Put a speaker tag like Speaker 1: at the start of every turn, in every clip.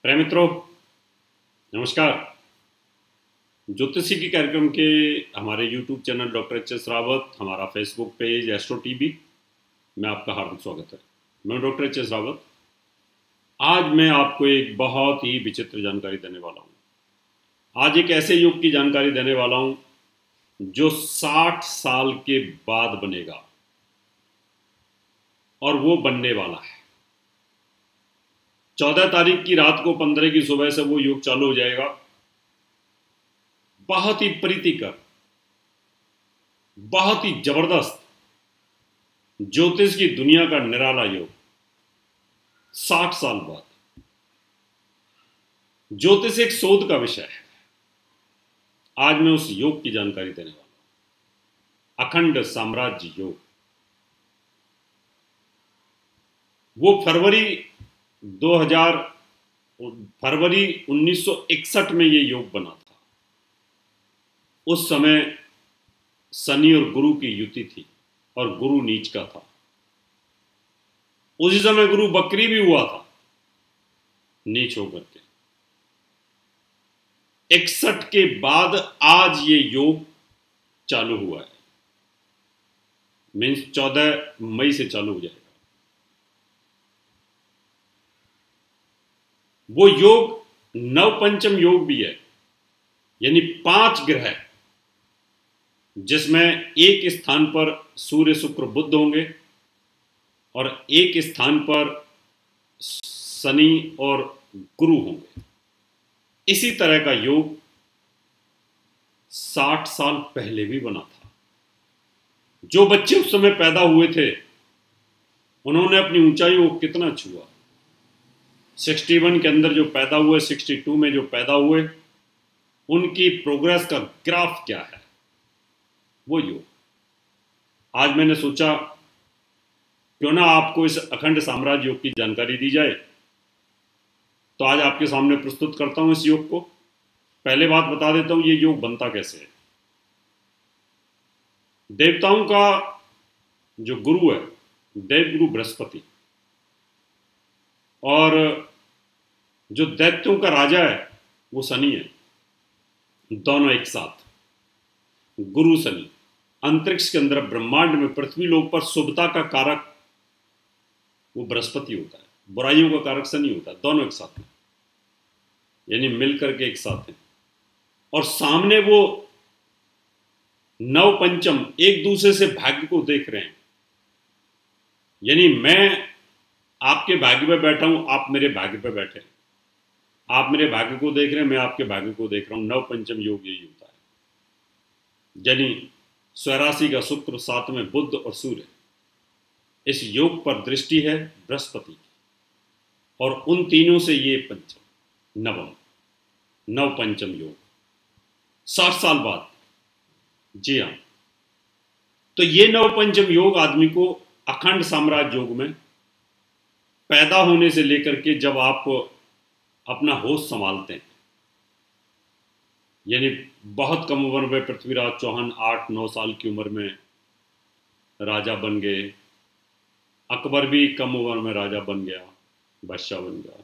Speaker 1: प्रिय मित्रों, नमस्कार। ज्योतिषी की कार्यक्रम के हमारे YouTube channel doctor HS. Rawat, हमारा फेसबुक पेज एस्ट्रो टीवी में आपका हार्दिक स्वागत है। मैं डॉक्टर एच.एस. रावत। आज मैं आपको एक बहुत ही विचित्र जानकारी देने वाला हूँ। आज एक ऐसे युग की जानकारी देने वाला हूँ जो 60 साल के बाद बनेगा और वो बनने वाला है। 14 तारीख की रात को 15 की सुबह से वो युग चालू हो जाएगा। बहुत ही प्रीतिकर, बहुत ही जबरदस्त ज्योतिष की दुनिया का निराला योग। 60 साल बाद ज्योतिष एक शोध का विषय है। आज मैं उस योग की जानकारी देने वाला हूं, अखंड साम्राज्य योग। वो फरवरी 1961 में ये योग बना था। उस समय शनि और गुरु की युति थी और गुरु नीच का था। उसी समय गुरु बकरी भी हुआ था नीच होकर के। 61 के बाद आज ये योग चालू हुआ है। मीन्स 14 मई से चालू हो जाएगा। वो योग नवपंचम योग भी है, यानी 5 ग्रह जिसमें एक स्थान पर सूर्य शुक्र बुध होंगे और एक स्थान पर शनि और गुरु होंगे। इसी तरह का योग 60 साल पहले भी बना था। जो बच्चे उस समय पैदा हुए थे उन्होंने अपनी ऊंचाई को कितना छुआ। 61 के अंदर जो पैदा हुए, 62 में जो पैदा हुए, उनकी प्रोग्रेस का ग्राफ क्या है, वो योग। आज मैंने सोचा क्यों ना आपको इस अखंड साम्राज्य योग की जानकारी दी जाए। तो आज आपके सामने प्रस्तुत करता हूं इस योग को। पहले बात बता देता हूं, ये योग बनता कैसे है। देवताओं का जो गुरु है, देवगुरु बृहस्पति, और जो दैत्यों का राजा है वो शनि है। दोनों एक साथ, गुरु शनि। अंतरिक्ष के अंदर, ब्रह्मांड में, पृथ्वी लोक पर शुभता का कारक वो बृहस्पति होता है, बुराइयों का कारक शनि होता है। दोनों एक साथ हैं, यानी मिलकर के एक साथ हैं। और सामने वो नव पंचम एक दूसरे से भाग्य को देख रहे हैं। यानी मैं आपके भाग्य पे बैठा हूं, आप मेरे भाग्य पे बैठे हैं। आप मेरे भाग्य को देख रहे हैं, मैं आपके भाग्य को देख रहा हूं। नव पंचम योग यही होता है। यानी स्वराशि का शुक्र, साथ में बुध और सूर्य। इस योग पर दृष्टि है बृहस्पति की, और उन तीनों से ये पंचम, नवम, नव पंचम योग 60 साल बाद। जी हां, तो ये नव पंचम योग आदमी को अखंड साम्राज्य योग में पैदा होने से लेकर के जब आप अपना होश संभालते हैं, यानी बहुत कम उम्र में पृथ्वीराज चौहान 8-9 साल की उम्र में राजा बन गए। अकबर भी कम उम्र में राजा बन गया, बादशाह बन गया।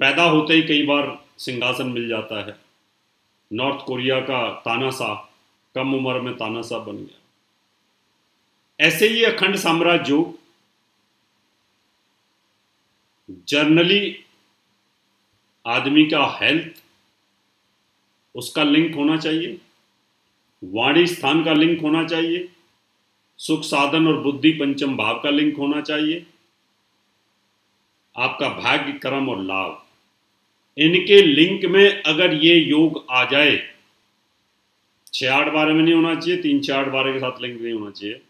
Speaker 1: पैदा होते ही कई बार सिंहासन मिल जाता है। नॉर्थ कोरिया का तानाशाह कम उम्र में तानाशाह बन गया। ऐसे ही अखंड साम्राज्य योग जर्नली आदमी का हेल्थ, उसका लिंक होना चाहिए, वाणी स्थान का लिंक होना चाहिए, सुख साधन और बुद्धि पंचम भाव का लिंक होना चाहिए, आपका भाग्य, कर्म और लाभ, इनके लिंक में अगर ये योग आ जाए, 6-8 बारे में नहीं होना चाहिए, 3-4 बारे के साथ लिंक नहीं होना चाहिए,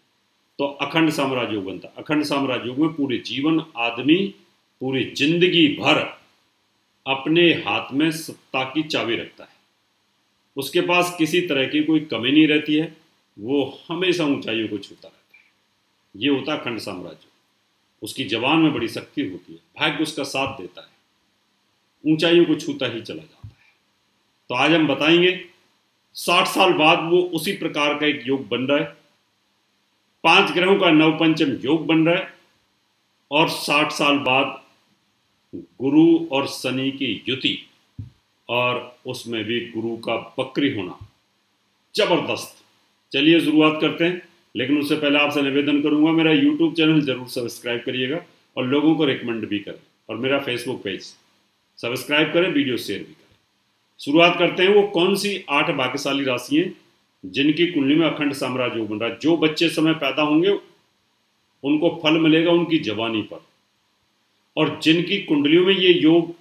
Speaker 1: तो अखंड साम्राज्य योग बनता। अखंड साम्राज्य योग में पूरे जीवन आदमी, पूरी जिंदगी भर अपने हाथ में सत्ता की चाबी रखता है। उसके पास किसी तरह की कोई कमी नहीं रहती है, वो हमेशा ऊंचाइयों को छूता रहता है। ये होता है अखंड साम्राज्य। उसकी जबान में बड़ी शक्ति होती है, भाग्य उसका साथ देता है, ऊंचाइयों को छूता ही चला जाता है। तो आज हम बताएंगे 60 साल बाद वो उसी प्रकार का एक योग बन रहा है। 5 ग्रहों का नवपंचम योग बन रहा है और 60 साल बाद गुरु और शनि की युति, और उसमें भी गुरु का बकरी होना, जबरदस्त। चलिए शुरुआत करते हैं, लेकिन उससे पहले आपसे निवेदन करूंगा मेरा यूट्यूब चैनल जरूर सब्सक्राइब करिएगा और लोगों को रिकमेंड भी करें, और मेरा फेसबुक पेज सब्सक्राइब करें, वीडियो शेयर भी करें। शुरुआत करते हैं। वो कौन सी 8 भाग्यशाली राशि हैं जिनकी कुंडली में अखंड साम्राज्य योग बन रहा है। जो बच्चे समय पैदा होंगे उनको फल मिलेगा उनकी जवानी पर, और जिनकी कुंडलियों में ये योग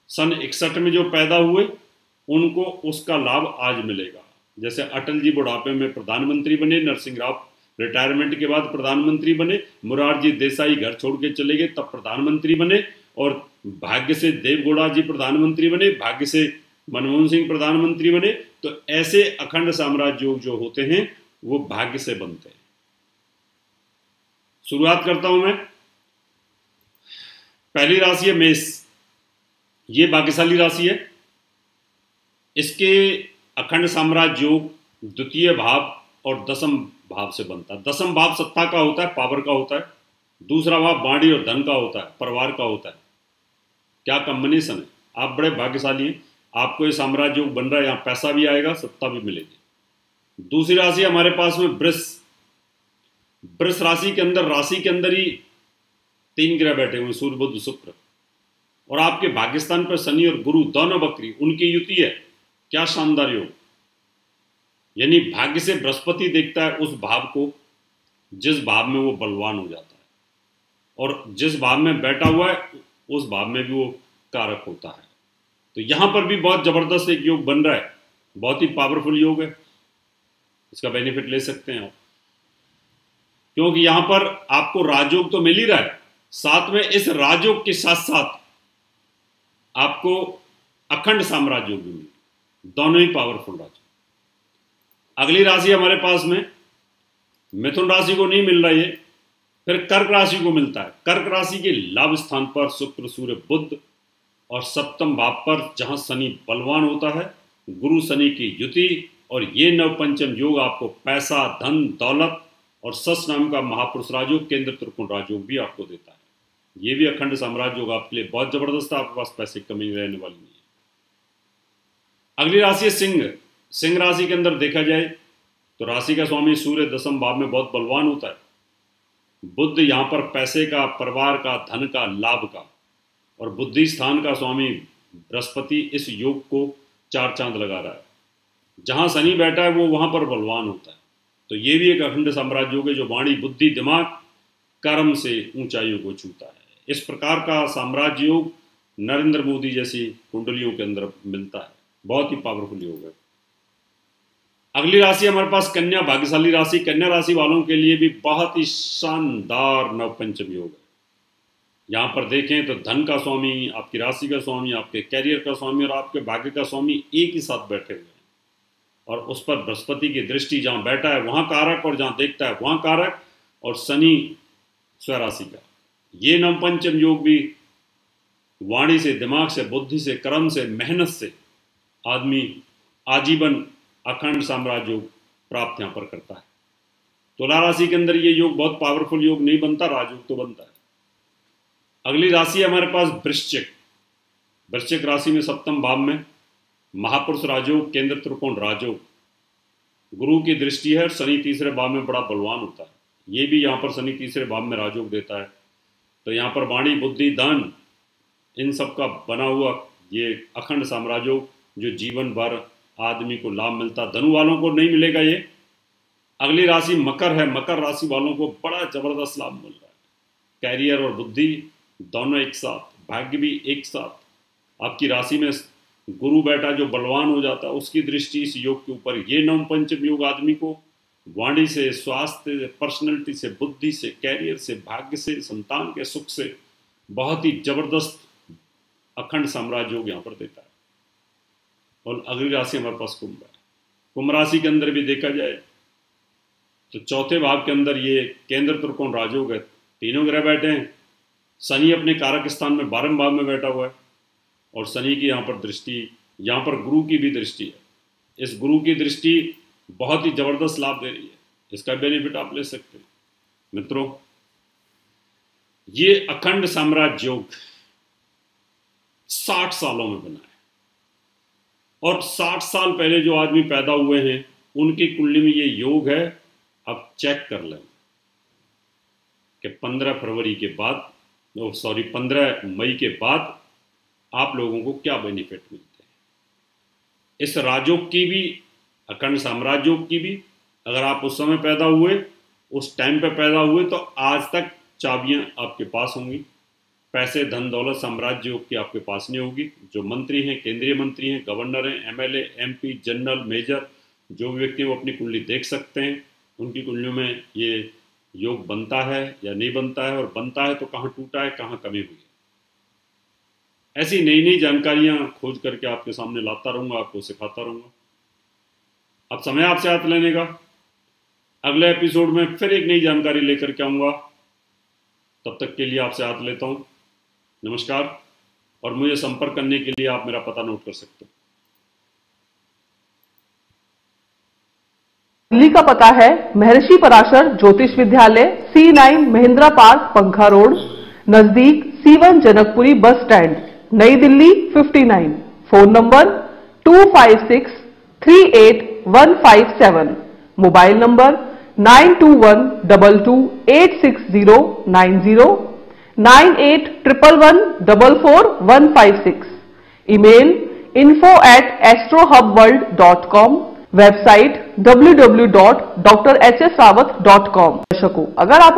Speaker 1: सन 61 में जो पैदा हुए उनको उसका लाभ आज मिलेगा। जैसे अटल जी बुढ़ापे में प्रधानमंत्री बने, नरसिंह राव रिटायरमेंट के बाद प्रधानमंत्री बने, मुरारजी देसाई घर छोड़ के चले गए तब प्रधानमंत्री बने, और भाग्य से देवगौड़ा जी प्रधानमंत्री बने, भाग्य से मनमोहन सिंह प्रधानमंत्री बने। तो ऐसे अखंड साम्राज्य योग जो होते हैं वो भाग्य से बनते हैं। शुरुआत करता हूं मैं। पहली राशि है मेष। ये भाग्यशाली राशि है। इसके अखंड साम्राज्य योग द्वितीय भाव और दसम भाव से बनता है। दसम भाव सत्ता का होता है, पावर का होता है। दूसरा भाव वाणी और धन का होता है, परिवार का होता है। क्या कॉम्बिनेशन है। आप बड़े भाग्यशाली हैं, आपको ये साम्राज्य योग बन रहा है, यहाँ पैसा भी आएगा, सत्ता भी मिलेगी। दूसरी राशि हमारे पास में वृष। वृष राशि के अंदर ही 3 ग्रह बैठे हुए, सूर्य बुध शुक्र, और आपके भाग्यस्थान पर शनि और गुरु दोनों बकरी, उनकी युति है। क्या शानदार योग। यानी भाग्य से बृहस्पति देखता है उस भाव को जिस भाव में वो बलवान हो जाता है, और जिस भाव में बैठा हुआ है उस भाव में भी वो कारक होता है। तो यहां पर भी बहुत जबरदस्त एक योग बन रहा है, बहुत ही पावरफुल योग है। इसका बेनिफिट ले सकते हैं आप, क्योंकि यहां पर आपको राजयोग तो मिल ही रहा है, साथ में इस राजयोग के साथ साथ आपको अखंड साम्राज्य योग भी मिल, दोनों ही पावरफुल राजयोग। अगली राशि हमारे पास में मिथुन राशि को नहीं मिल रही है, फिर कर्क राशि को मिलता है। कर्क राशि के लाभ स्थान पर शुक्र सूर्य बुध, और सप्तम भाव पर जहां शनि बलवान होता है, गुरु शनि की युति, और ये नवपंचम योग आपको पैसा धन दौलत और सस नाम का महापुरुष राजयोग, केंद्र त्रिकोण राजयोग भी आपको देता है। ये भी अखंड साम्राज्य योग आपके लिए बहुत जबरदस्त है, आपके पास पैसे की कमी रहने वाली नहीं है। अगली राशि है सिंह। सिंह राशि के अंदर देखा जाए तो राशि का स्वामी सूर्य दसम भाव में बहुत बलवान होता है। बुध यहां पर पैसे का, परिवार का, धन का, लाभ का, और बुद्धि स्थान का स्वामी बृहस्पति इस योग को 4 चांद लगा रहा है। जहां शनि बैठा है वो वहां पर बलवान होता है। तो ये भी एक अखंड साम्राज्य योग है जो वाणी बुद्धि दिमाग कर्म से ऊंचाइयों को छूता है। इस प्रकार का साम्राज्य योग नरेंद्र मोदी जैसी कुंडलियों के अंदर मिलता है, बहुत ही पावरफुल योग है। अगली राशि हमारे पास कन्या, भाग्यशाली राशि। कन्या राशि वालों के लिए भी बहुत ही शानदार नवपंचम योग है। यहां पर देखें तो धन का स्वामी, आपकी राशि का स्वामी, आपके कैरियर का स्वामी और आपके भाग्य का स्वामी एक ही साथ बैठे हुए हैं, और उस पर बृहस्पति की दृष्टि जहां बैठा है वहां कारक, और जहां देखता है वहां कारक, और शनि स्वराशि का। ये नवपंचम योग भी वाणी से, दिमाग से, बुद्धि से, कर्म से, मेहनत से आदमी आजीवन अखंड साम्राज्य योग प्राप्त यहां पर करता है। तुला राशि के अंदर ये योग बहुत पावरफुल योग नहीं बनता, राजयोग तो बनता है। अगली राशि है हमारे पास वृश्चिक। वृश्चिक राशि में सप्तम भाव में महापुरुष राजयोग, केंद्र त्रिकोण राजयोग, गुरु की दृष्टि है, और शनि तीसरे भाव में बड़ा बलवान होता है। ये भी यहाँ पर शनि तीसरे भाव में राजयोग देता है। तो यहाँ पर वाणी बुद्धि धन इन सब का बना हुआ ये अखंड साम्राज्य योग जो जीवन भर आदमी को लाभ मिलता, धनु वालों को नहीं मिलेगा ये। अगली राशि मकर है। मकर राशि वालों को बड़ा जबरदस्त लाभ मिल रहा है, कैरियर और बुद्धि दोनों एक साथ, भाग्य भी एक साथ। आपकी राशि में गुरु बैठा जो बलवान हो जाता है, उसकी दृष्टि इस योग के ऊपर। ये नवपंचम योग आदमी को वाणी से, स्वास्थ्य से, पर्सनैलिटी से, बुद्धि से, कैरियर से, भाग्य से, संतान के सुख से बहुत ही जबरदस्त अखंड साम्राज्य योग यहाँ पर देता है। और अगली राशि हमारे पास कुंभ है। कुंभ राशि के अंदर भी देखा जाए तो चौथे भाव के अंदर ये केंद्र त्रिकोण राजयोग है, तीनों ग्रह बैठे हैं। शनि अपने कारक स्थान में 12वें भाव में बैठा हुआ है, और शनि की यहाँ पर दृष्टि, यहाँ पर गुरु की भी दृष्टि है। इस गुरु की दृष्टि बहुत ही जबरदस्त लाभ दे रही है, इसका बेनिफिट आप ले सकते हैं। मित्रों, ये अखंड साम्राज्य योग 60 सालों में बना है। और 60 साल पहले जो आदमी पैदा हुए हैं उनकी कुंडली में ये योग है। अब चेक कर लें कि 15 फरवरी के बाद, 15 मई के बाद आप लोगों को क्या बेनिफिट मिलते हैं। इस राजयोग की भी, अखंड साम्राज्य योग की भी, अगर आप उस समय पैदा हुए, उस टाइम पे पैदा हुए, तो आज तक चाबियां आपके पास होंगी। पैसे, धन दौलत, साम्राज्य योग की आपके पास नहीं होगी। जो मंत्री हैं, केंद्रीय मंत्री हैं, गवर्नर हैं, एमएलए, एमपी, जनरल, मेजर, जो भी व्यक्ति वो अपनी कुंडली देख सकते हैं। उनकी कुंडलियों में ये योग बनता है या नहीं बनता है, और बनता है तो कहाँ टूटा है, कहाँ कमी हुई है। ऐसी नई नई जानकारियां खोज करके आपके सामने लाता रहूंगा, आपको सिखाता रहूंगा। अब समय आपसे हाथ लेने का। अगले एपिसोड में फिर एक नई जानकारी लेकर के आऊंगा। तब तक के लिए आपसे हाथ लेता हूं। नमस्कार। और मुझे संपर्क करने के लिए आप मेरा पता नोट कर सकते हो।
Speaker 2: दिल्ली का पता है महर्षि पराशर ज्योतिष विद्यालय, C9 महिंद्रा पार्क, पंखा रोड, नजदीक C1 जनकपुरी बस स्टैंड, नई Delhi 59। Phone number 25638157। Mobile number 9212286090, 9811144156। Email info@astrohubworld.com। Website www.drhsrawat.com। दर्शकों, अगर आप